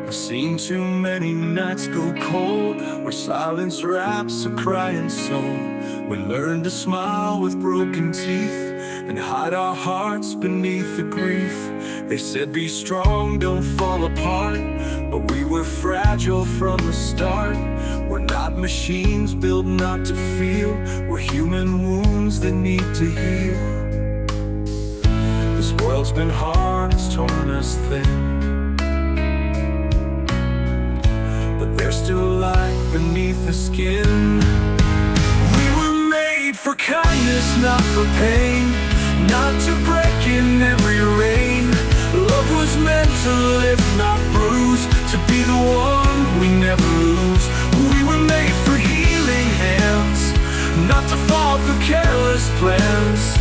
I've seen too many nights go cold, where silence wraps a crying soul. We learn to smile with broken teeth and hide our hearts beneath the grief. They said be strong, don't fall apart, but we were fragile from the start. We're not machines built not to feel, we're human wounds that need to heal. This world's been hard, it's torn us thin, but there's still light beneath the skin. We were made for kindness, not for pain, not to break in every rain. Love was meant to live, not bruise, to be the one we never lose. We were made for healing hands, not to fall through careless plans.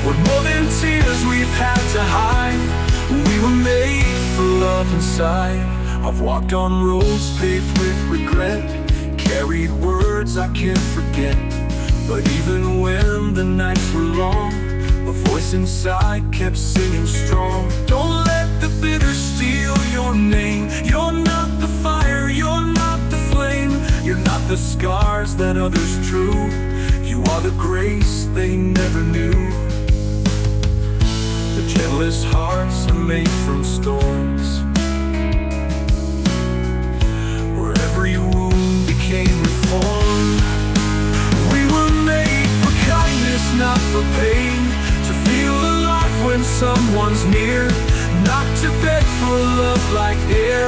We're more than tears we've had to hide, we were made for love inside. I've walked on roads paved with regret, carried words I can't forget. But even when the nights were long, a voice inside kept singing strong. Don't let the bitter steal your name. You're not the fire, you're not the flame. You're not the scars that others drew. You are the grace they never knew. The gentlest hearts are made from storms, where every wound became reformed. We were made for kindness, not for pain, to feel alive when someone's near, not to beg for love like air,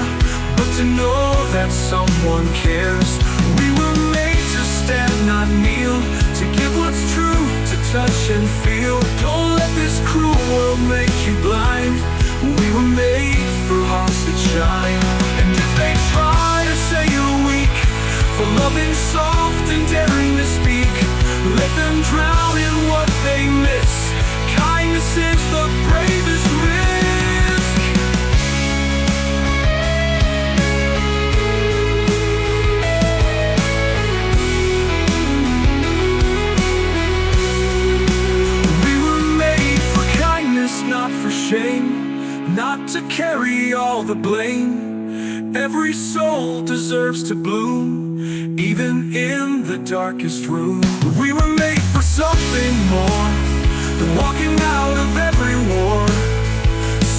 but to know that someone cares. We were made to stand, not kneel, to give what's true, to touch and feel. Don't let this cruel world make you blind. We were made for hearts that shine. And if they try to say you're weak, for loving soft and daring to speak, let them drown in what they miss. Kindness is the bravest risk. We were made for kindness, not for shame, not to carry all the blame. Every soul deserves to bloom, even in the darkest room. We were made for something more than walking out of every war.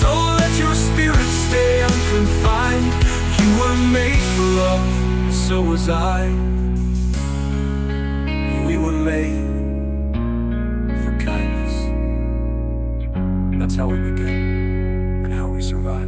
So let your spirit stay unconfined. You were made for love, so was I. We were made for kindness. That's how we begin and how we survive.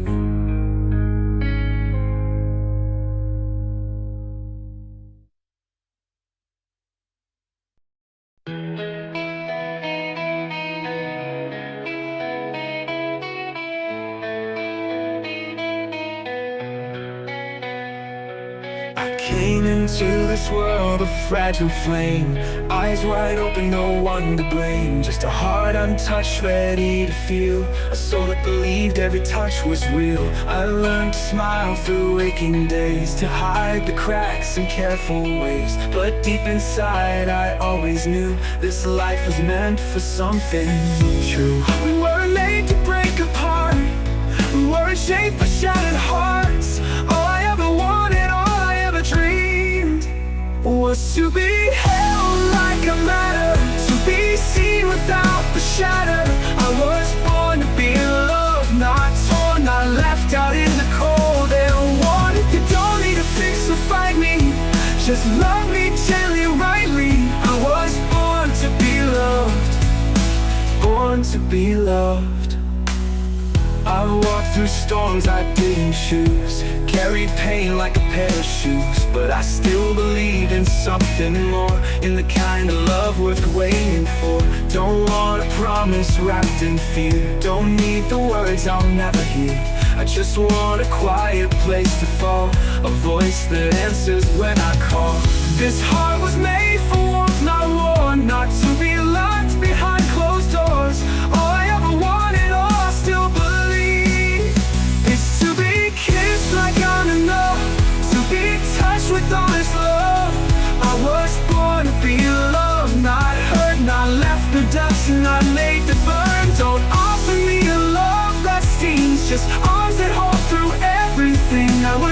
Came into this world a fragile flame, eyes wide open, no one to blame. Just a heart untouched, ready to feel, a soul that believed every touch was real. I learned to smile through waking days, to hide the cracks in careful ways. But deep inside I always knew this life was meant for something true. We weren't made to break apart, we weren't shaped by shattered hearts. All I ever wanted, dreamed was to be held like a matter, to be seen without the shadow. I was born to be loved, not torn, not left out in the cold and warm. You don't need to fix or fight me, just love me gently, rightly. I was born to be loved, born to be loved. I walked through storms I didn't choose, carried pain like a pair of shoes, but I still believed in something more, in the kind of love worth waiting for. Don't want a promise wrapped in fear, don't need the words I'll never hear. I just want a quiet place to fall, a voice that answers when I call. This heart was made for warmth, not war, not to be locked behind closed doors. All I ever wanted, all I still believe, is to be kissed like I'm enough, to be touched with honest love. I was born to be loved, not hurt, not left the dust, not made to burn. Don't offer me a love that stings, just arms that hold through everything. I was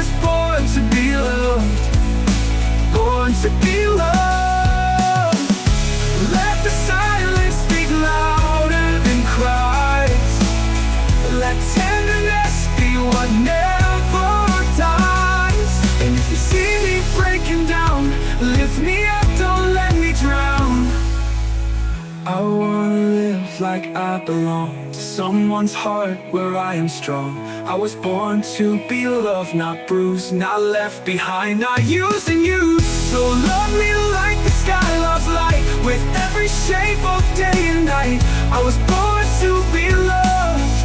like I belong to someone's heart where I am strong. I was born to be loved, not bruised, not left behind, not used and used. So love me like the sky loves light, with every shape of day and night. I was born to be loved,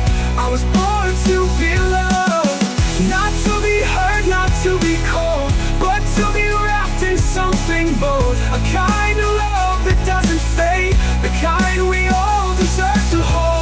I was born to be loved. Not to be hurt, not to be cold, but to be wrapped in something bold. A kind of love that doesn't fade, the kind we all deserve to hold.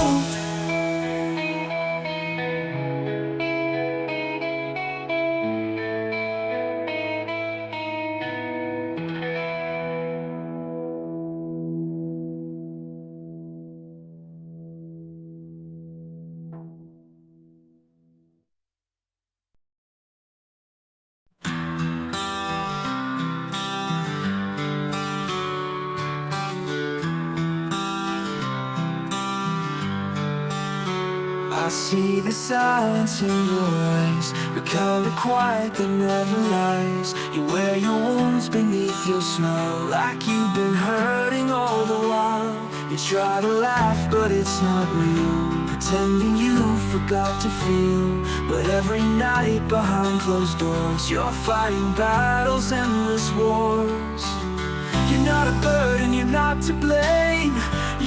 I see the silence in your eyes, the kind of quiet that never lies. You wear your wounds beneath your smile, like you've been hurting all the while. You try to laugh, but it's not real, pretending you forgot to feel. But every night behind closed doors, you're fighting battles, endless wars. You're not a burden, you're not to blame.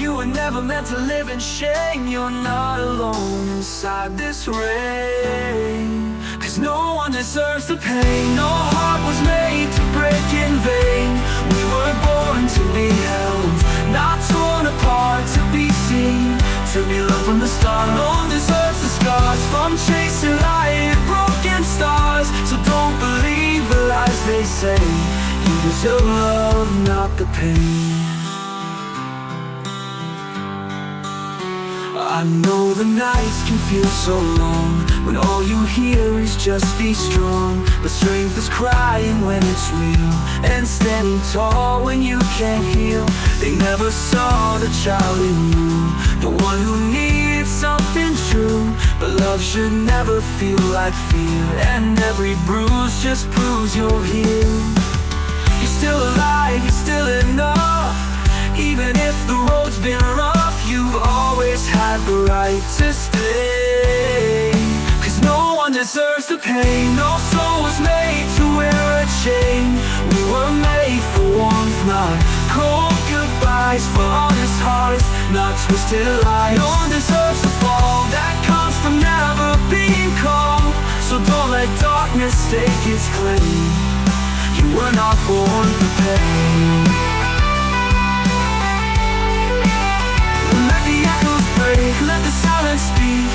You were never meant to live in shame. You're not alone inside this rain, 'cause no one deserves the pain. No heart was made to break in vain. We were born to be held, not torn apart, to be seen, to be loved from the start. No one deserves the scars from chasing light, broken stars. So don't believe the lies they say. You deserve love, not the pain. I know the nights can feel so long, when all you hear is just be strong. But strength is crying when it's real, and standing tall when you can't heal. They never saw the child in you, the one who needs something true. But love should never feel like fear, and every bruise just proves you're here. You're still alive, you're still enough, even if the road's been rough. You've always had the right to stay, 'cause no one deserves the pain. No soul was made to wear a chain. We were made for warmth, not cold goodbyes, for honest hearts, not twisted lies. No one deserves the fall that comes from never being calm. So don't let darkness take its claim. You were not born for pain. Let the silence speak.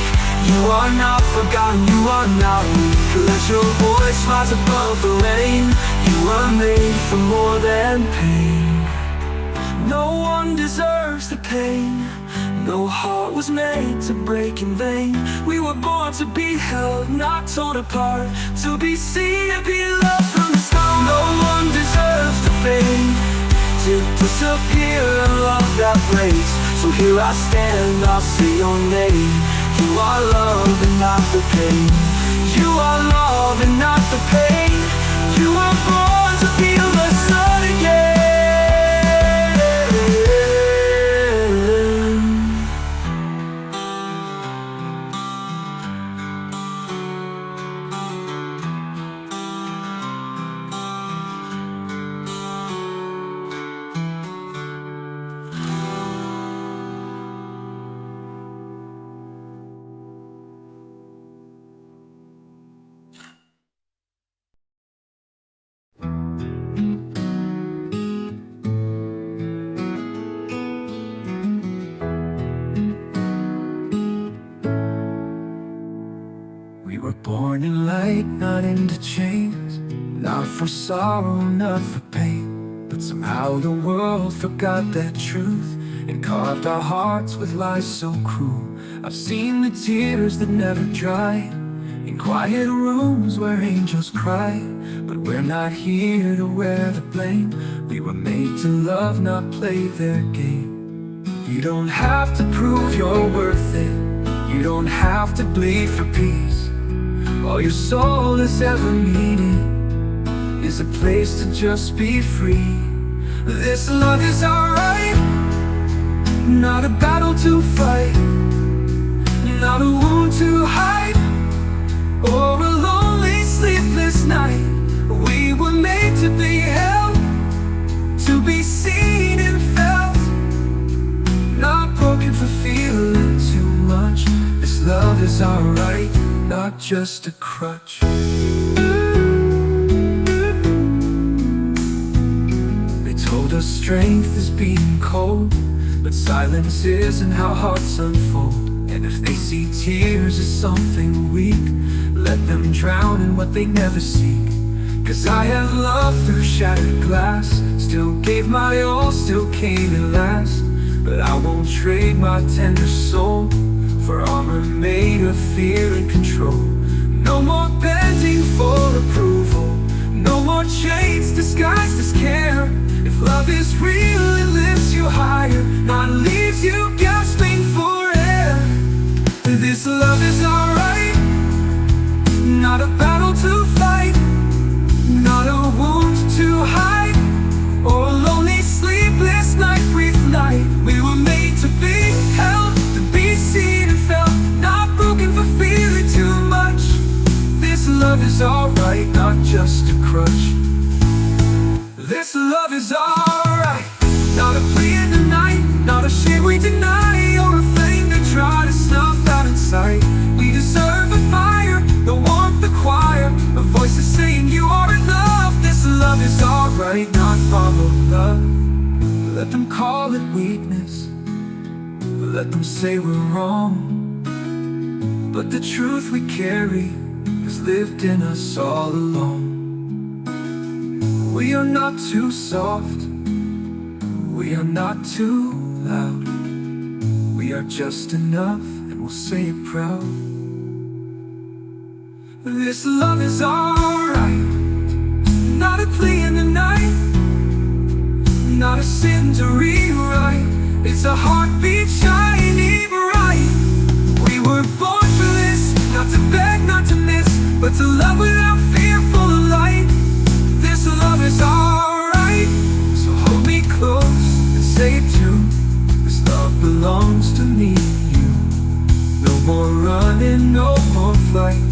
You are not forgotten, you are not weak. Let your voice rise above the rain. You were made for more than pain. No one deserves the pain. No heart was made to break in vain. We were born to be held, not torn apart, to be seen and be loved from the start. No one deserves to fade, to disappear in love that breaks. So here I stand, I'll say your name. You are love and not the pain. You are love and not the pain. You were born to feel the sun again. Born in light, not into chains, not for sorrow, not for pain. But somehow the world forgot that truth and carved our hearts with lies so cruel. I've seen the tears that never dry in quiet rooms where angels cry. But we're not here to wear the blame. We were made to love, not play their game. You don't have to prove you're worth it. You don't have to bleed for peace. All your soul has ever needed is a place to just be free. This love is alright, not a battle to fight, not a wound to hide, or a lonely sleepless night. We were made to be held, to be seen and felt, not broken for feeling too much. This love is our right, not just a crutch. They told us strength is being cold, but silence isn't how hearts unfold. And if they see tears as something weak, let them drown in what they never seek. 'Cause I have loved through shattered glass, still gave my all, still came at last. But I won't trade my tender soul for armor made of fear and control. No more bending for approval, no more chains disguised as care. If love is real, it lifts you higher, not leaves you gasping for air. This love is alright, not a battle to fight, not a wound to hide, or a lonely sleepless night breathe light. We were made to be held, to be seen and felt, not broken for feeling too much. This love is alright, not just a crutch. This love is alright, not a plea in the night, not a shame we deny, or a flame to try to snuff out in sight. We deserve a fire, the warmth, the choir, a voice is saying you are enough. This love is alright, not borrowed love. Let them call it weakness, let them say we're wrong, but the truth we carry has lived in us all along. We are not too soft, we are not too loud, we are just enough, and we'll say it proud. This love is alright, not a plea in the night, not a sin to rewrite. It's a heartbeat shining bright. We were born for this, not to beg, not to miss, but to love without fear, full of light. This love is alright, so hold me close and say it too. This love belongs to me and you. No more running, no more flight.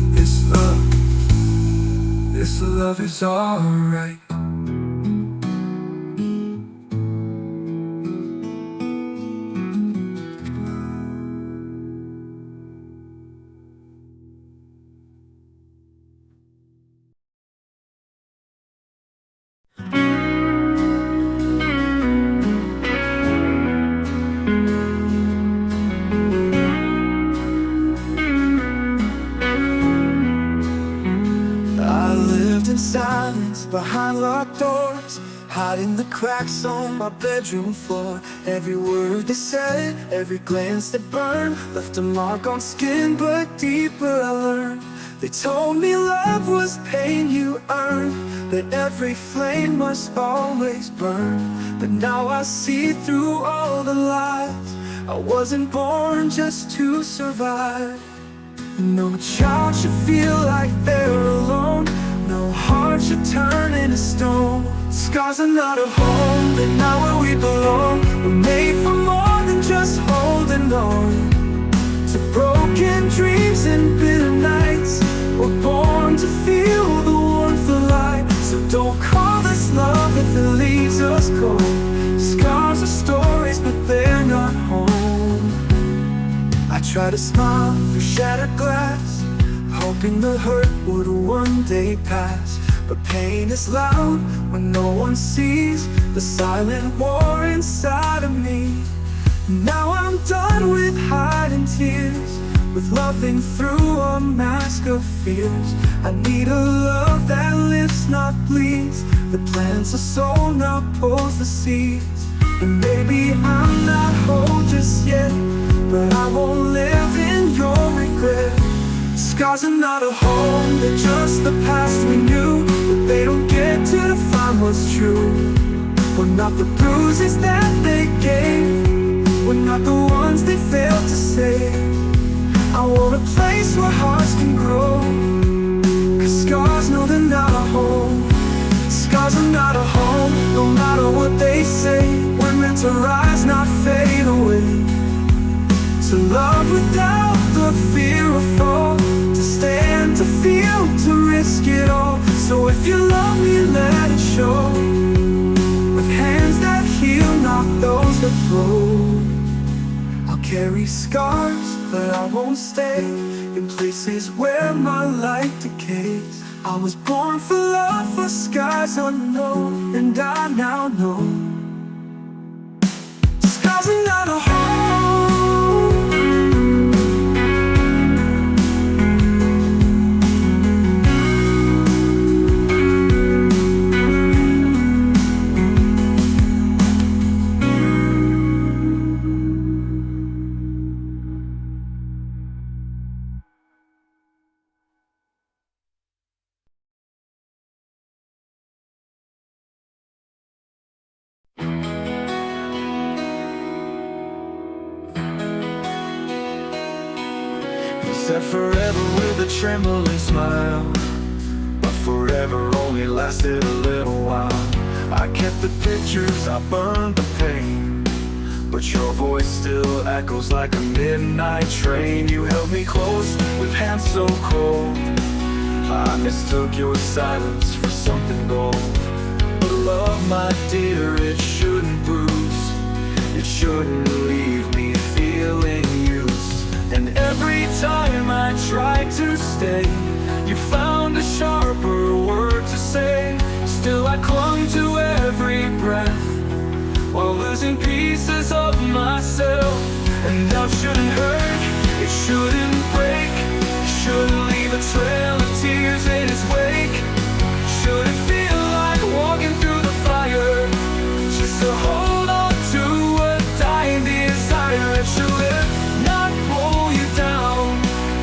This love is alright. Silence behind locked doors, hiding the cracks on my bedroom floor. Every word they said, every glance that burned, left a mark on skin, but deeper I learned. They told me love was pain you earned, that every flame must always burn. But now I see through all the lies. I wasn't born just to survive. No child should feel like they're alone, no heart should turn into stone. Scars are not a home, they're not where we belong. We're made for more than just holding on to broken dreams and bitter nights. We're born to feel the warmth of light. So don't call this love if it leaves us cold. Scars are stories, but they're not home. I try to smile through shattered glass, hoping the hurt would one day pass. But pain is loud when no one sees the silent war inside of me. Now I'm done with hiding tears, with loving through a mask of fears. I need a love that lifts, not bleeds, that plants a soul, not pulls the seeds. And maybe I'm not whole just yet, but I won't live in your regret. Scars are not a home, they're just the past we knew, but they don't get to define what's true. We're not the bruises that they gave, we're not the ones they failed to save. I want a place where hearts can grow, 'cause scars know they're not a home. Scars are not a home, no matter what they say. We're meant to rise, not fade away. you love me, let it show. With hands that heal, not those that throw. I'll carry scars, but I won't stay in places where my light decays. I was born for love, for skies unknown, and I now know scars are not a home. You said forever with a trembling smile, but forever only lasted a little while. I kept the pictures, I burned the pain, but your voice still echoes like a midnight train. You held me close with hands so cold. I mistook your silence for something gold. But love, my dear, it shouldn't bruise. It shouldn't leave me feeling used. And every time I tried to stay, you found a sharper word to say. Still I clung to every breath, while losing pieces of myself. And love shouldn't hurt, it shouldn't break, it shouldn't leave a trail of tears in its wake. Shouldn't feel like walking through the fire, just to hold on to a dying desire. It should live, not pull you down,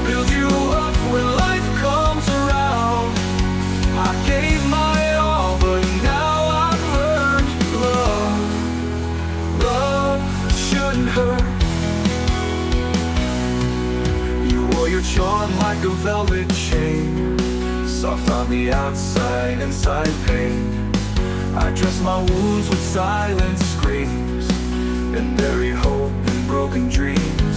build you up when life comes around. I gave my all, but now I've learned love shouldn't hurt. You wore your charm like a velvet chain, soft on the outside, inside pain. I dress my wounds with silent screams, and bury hope in broken dreams.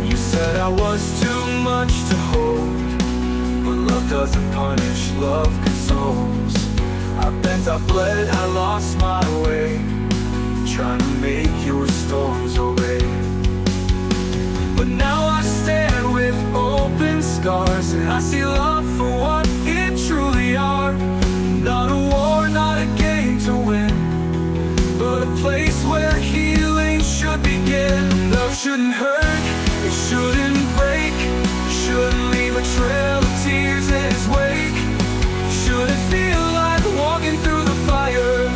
You said I was too much to hold, but love doesn't punish, love consoles. I bent, I bled, I lost my way, trying to make your storms obey. But now I stand with open scars, and I see love for what it truly are. Not a war, not a game to win, but a place where healing should begin. Love shouldn't hurt, it shouldn't break, shouldn't leave a trail of tears in its wake. Shouldn't feel like walking through the fire,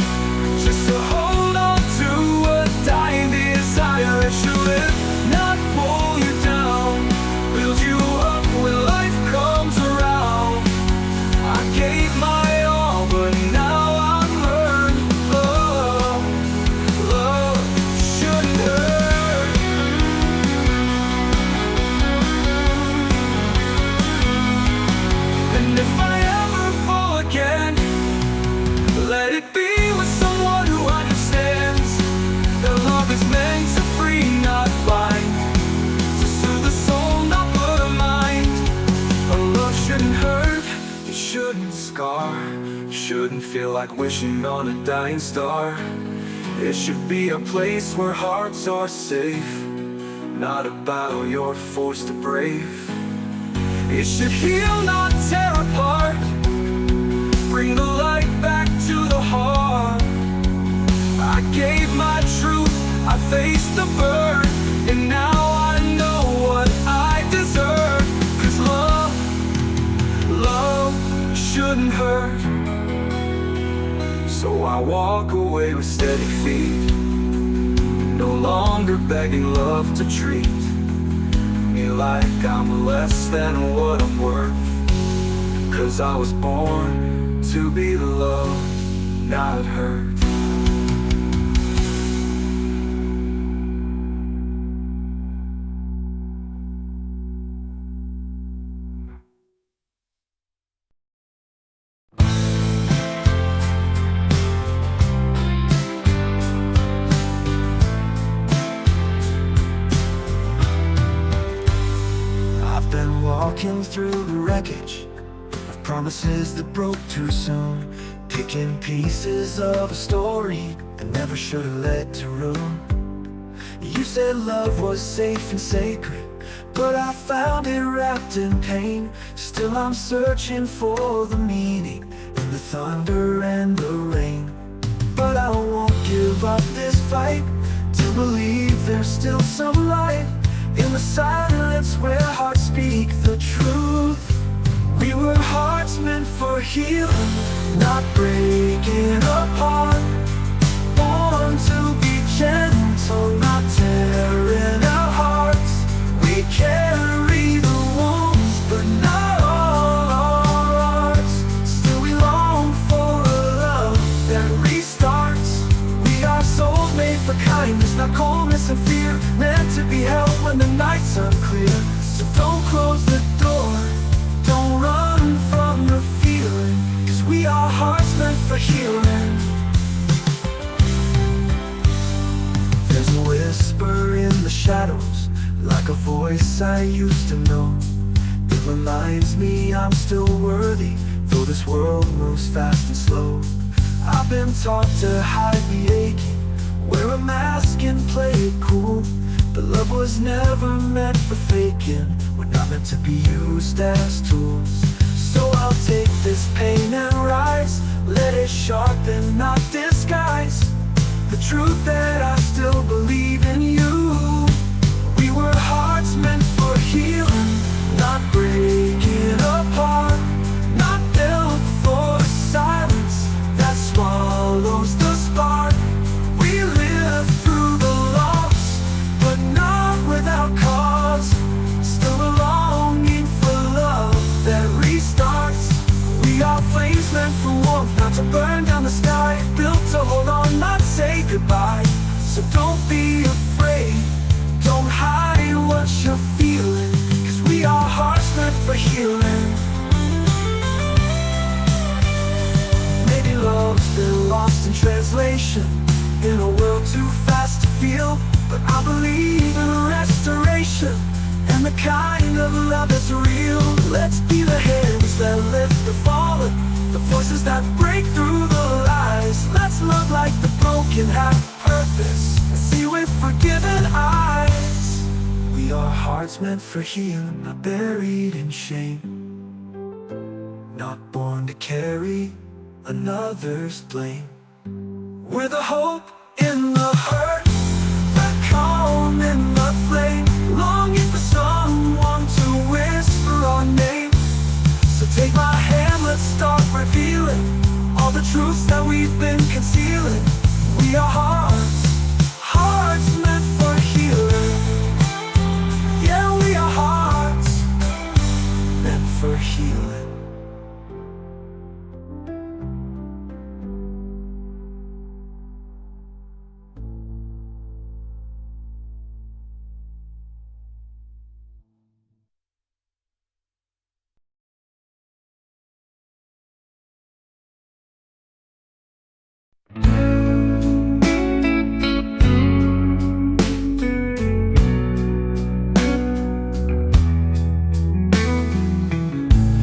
just to hold on to a dying desire. It should live, not pull you down, build you up when life comes around. I gave my all, but now I've learned love shouldn't hurt. And if I ever fall again, let it be with someone who understands that love is meant to free, not bind, to soothe the soul, not put a mind. A love shouldn't hurt, it shouldn't scar, shouldn't feel like wishing on a dying star. It should be a place where hearts are safe, not a battle you're forced to brave. It should heal, not tear apart, bring the light back to the heart. I gave my truth, I faced the burn, and now I know what I deserve. 'Cause love shouldn't hurt. So I walk away with steady feet, no longer begging love to treat me like I'm less than what I'm worth. 'Cause I was born to be loved, not hurt. Walking through the wreckage of Promises that broke too soon, picking pieces of a story that never should have led to ruin. You said love was safe and sacred, but I found it wrapped in pain. Still I'm searching for the meaning in the thunder and the rain. But I won't give up this fight, to believe there's still some light in the silence where hearts speak the truth. We were hearts meant for healing, not breaking apart. Born to be gentle, not tearing our hearts. We carry the wounds, but not all ours. Still we long for a love that restarts. We are souls made for kindness, not coldness and fear, meant to be held when the night's unclear. So don't close the door, don't run from the feeling, 'cause we are hearts meant for healing. There's a whisper in the shadows, like a voice I used to know. It reminds me I'm still worthy, though this world moves fast and slow. I've been taught to hide the aching, wear a mask and play it cool. But love was never meant for faking, we're not meant to be used as tools. So I'll take this pain and rise, let it sharpen, not disguise the truth that I still believe in you. We were hearts meant for healing, not breaking apart, not built for silence that swallows the spark. We live through the loss, but not without cause. Still a longing for love that restarts. We are flames meant for warmth, not to burn down the sky. Built to hold on, not say goodbye. So don't be afraid, don't hide what you're feeling, 'cause we are hearts meant for healing. Maybe love's been lost in translation, in a world too fast to feel. But I believe in restoration, and the kind of love that's real. Let's be the hands that lift the fallen, the voices that break through the lies. Let's love like the broken have purpose, and see with forgiven eyes. We are hearts meant for healing, not buried in shame, not born to carry another's blame. We're the hope in the hurt, the calm in the flame, longing for someone to whisper our name. So take my hand, let's start revealing all the truths that we've been concealing. We are hearts, hearts meant for healing. Yeah, we are hearts meant for healing.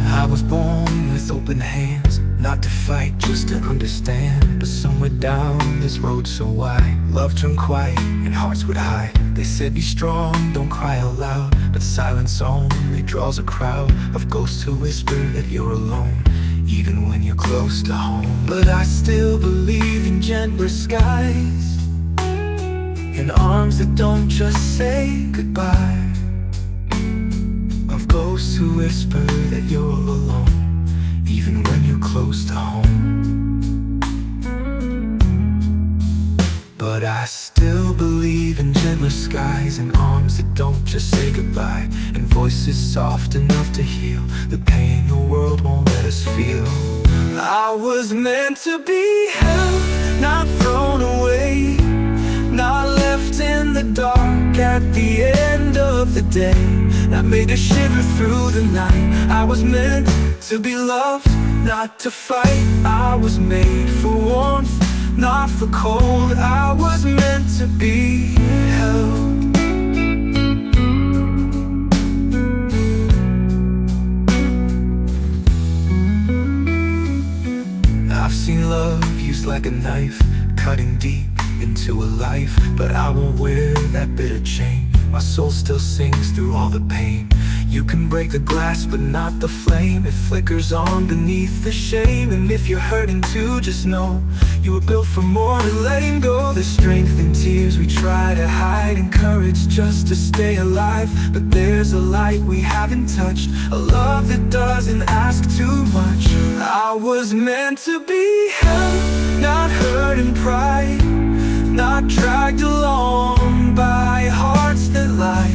I was born with open hands, not to fight, just to understand. But somewhere down this road so wide, love turned quiet and hearts would hide. They said be strong, don't cry out loud, but silence only draws a crowd of ghosts who whisper that you're alone, even when you're close to home. But I still believe in gentler skies, in arms that don't just say goodbye, of ghosts who whisper that you're alone, even when you're close to home. But I still believe in gentler skies, and arms that don't just say goodbye, and voices soft enough to heal the pain the world won't let us feel. I was meant to be held, not thrown away, not left in the dark at the end of the day, not made to shiver through the night. I was meant to be loved, not to fight. I was made for warmth, not for cold. I was meant to be held. like a knife, cutting deep into a life. But I won't wear that bitter chain. My soul still sings through all the pain. You can break the glass but not the flame. It flickers on beneath the shame. And if you're hurting too, just know you were built for more than letting go. There's strength in tears we try to hide, and courage just to stay alive. But there's a light we haven't touched, a love that doesn't ask too much. I was meant to be held, not hurt in pride, not dragged along by hearts that lie,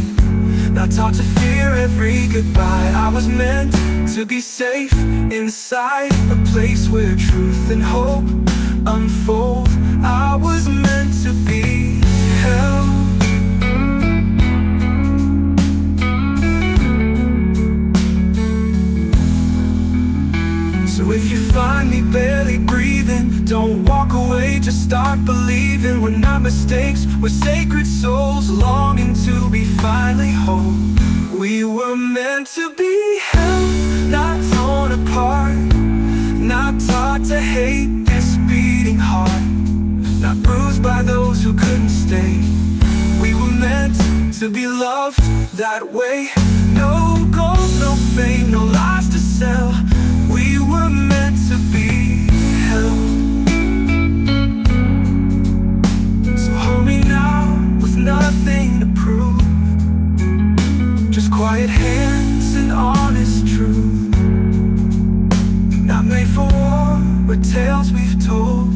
not taught to fear every goodbye. I was meant to be safe inside a place where truth and hope unfold. I was meant to be held. So if you find me barely breathing, don't walk away, just start believing. We're not mistakes, we're sacred souls longing to be finally whole. We were meant to be held, not torn apart, not taught to hate this beating heart, not bruised by those who couldn't stay. We were meant to be loved that way. No gold, no fame, no lies to sell. We were meant to be held. So hold me now with nothing to prove, just quiet hands and honest truth. Not made for war, but tales we've told.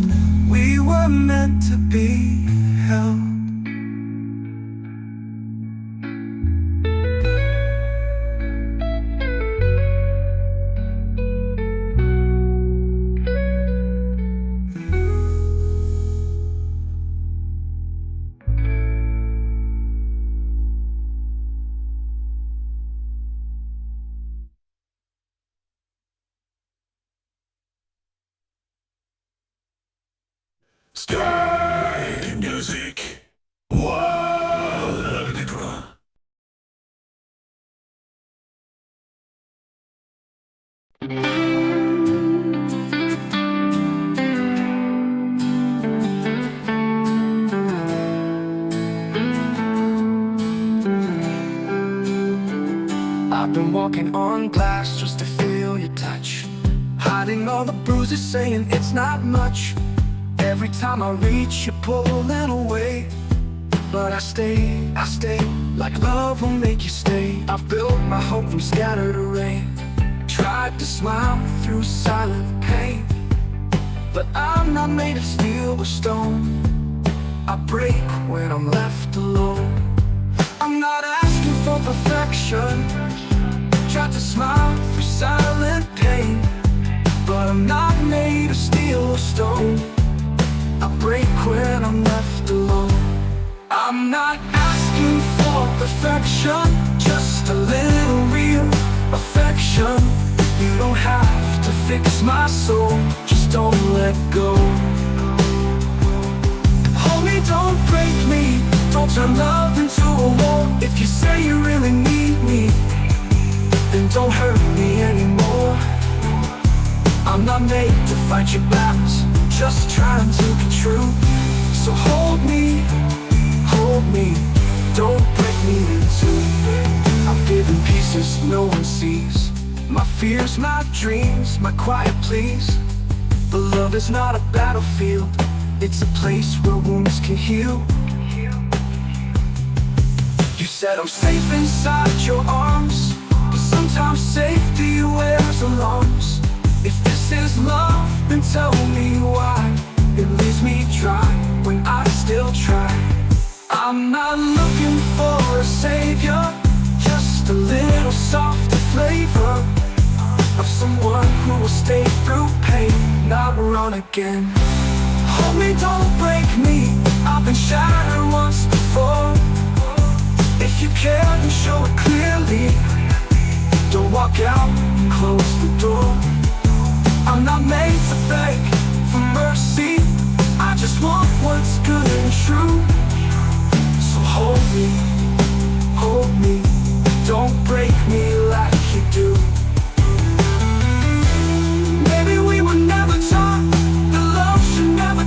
We were meant to be held. Sky music. Wow. I've been walking on glass just to feel your touch, hiding all the bruises, saying it's not much. Every time I reach, you're pulling away, but I stay, like love will make you stay. I've built my hope from scattered rain, tried to smile through silent pain, but I'm not made of steel or stone. I break when I'm left alone. I'm not asking for perfection, tried to smile through silent pain, but I'm not made of steel or stone. I break when I'm left alone. I'm not asking for perfection, just a little real affection. You don't have to fix my soul, just don't let go. Hold me, don't break me, don't turn love into a war. If you say you really need me, then don't hurt me anymore. I'm not made to fight your battles, just trying to be true. So hold me, don't break me in two. I'm giving pieces no one sees, my fears, my dreams, my quiet pleas. But love is not a battlefield, it's a place where wounds can heal. You said I'm safe inside your arms, but sometimes safety wears alarms. If this is love, then tell me why it leaves me dry when I still try. I'm not looking for a savior, just a little softer flavor of someone who will stay through pain, not run again. Hold me, don't break me, I've been shattered once before. If you care, then show it clearly. Don't walk out and close the door. I'm not made to beg for mercy, I just want what's good and true. So hold me, don't break me like you do. Maybe we were never taught that love should never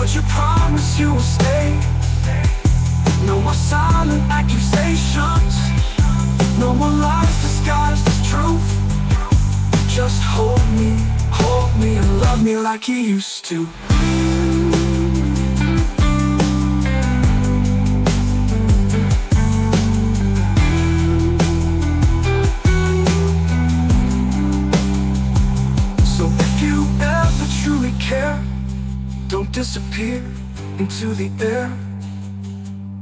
but you promise you will stay. No more silent accusations, no more lies disguised as truth. Just hold me and love me like you used to. So if you ever truly care, don't disappear into the air.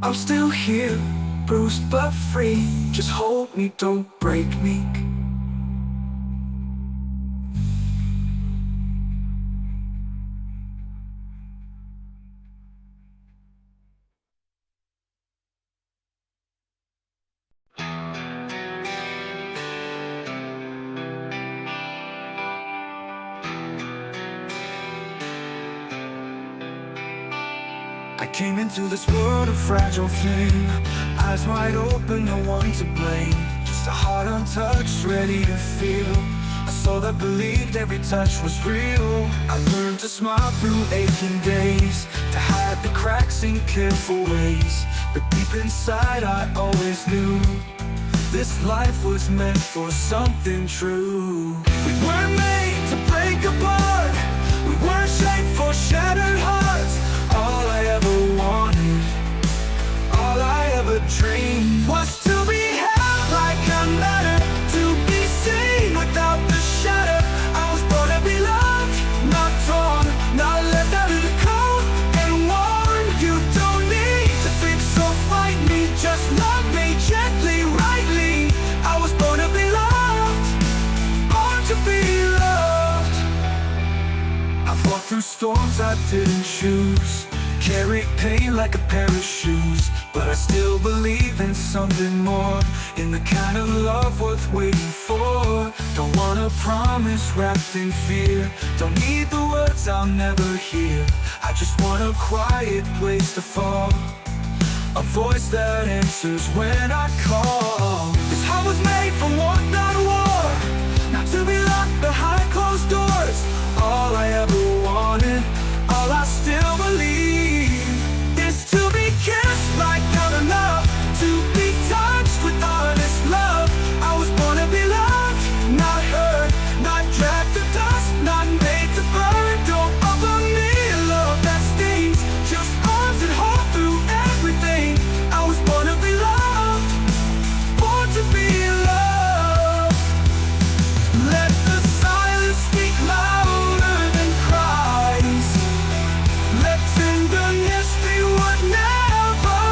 I'm still here, bruised but free. Just hold me, don't break me. I came into this world a fragile flame, eyes wide open, no one to blame. Just a heart untouched, ready to feel, a soul that believed every touch was real. I learned to smile through aching days, to hide the cracks in careful ways. But deep inside I always knew this life was meant for something true. We weren't made to break apart, we weren't shaped for shattered hearts. All I ever wanted, all I ever dreamed, was to be held like I mattered, to be seen without the shadow. I was born to be loved, not torn, not left out in the cold and warm. You don't need to think so, fight me, just love me gently, rightly. I was born to be loved, born to be loved. I've walked through storms I didn't choose, carried pain like a pair of shoes, but I still believe in something more, in the kind of love worth waiting for. Don't want a promise wrapped in fear, don't need the words I'll never hear. I just want a quiet place to fall, a voice that answers when I call. This heart was made for war, not war, not to be locked behind closed doors. All I ever wanted, all I still believe, is to be kissed like not enough, to be touched with honest love. I was born to be loved, not hurt, not dragged to dust, not made to burn. Don't offer me a love that stings, just arms that hold through everything. I was born to be loved, born to be loved. Let the silence speak louder than cries, let tenderness be what never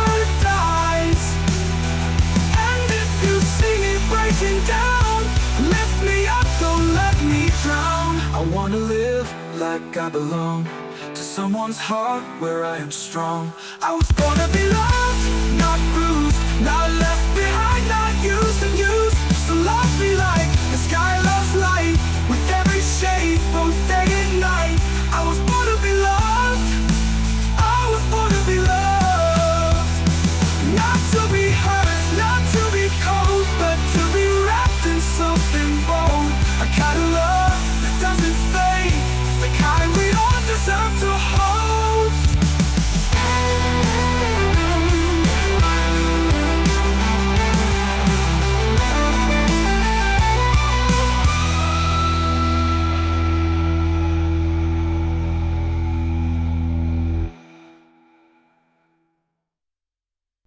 dies. And if you see me breaking down, lift me up, don't let me drown. I wanna live like I belong to someone's heart where I am strong. I was born to be loved, not bruised, not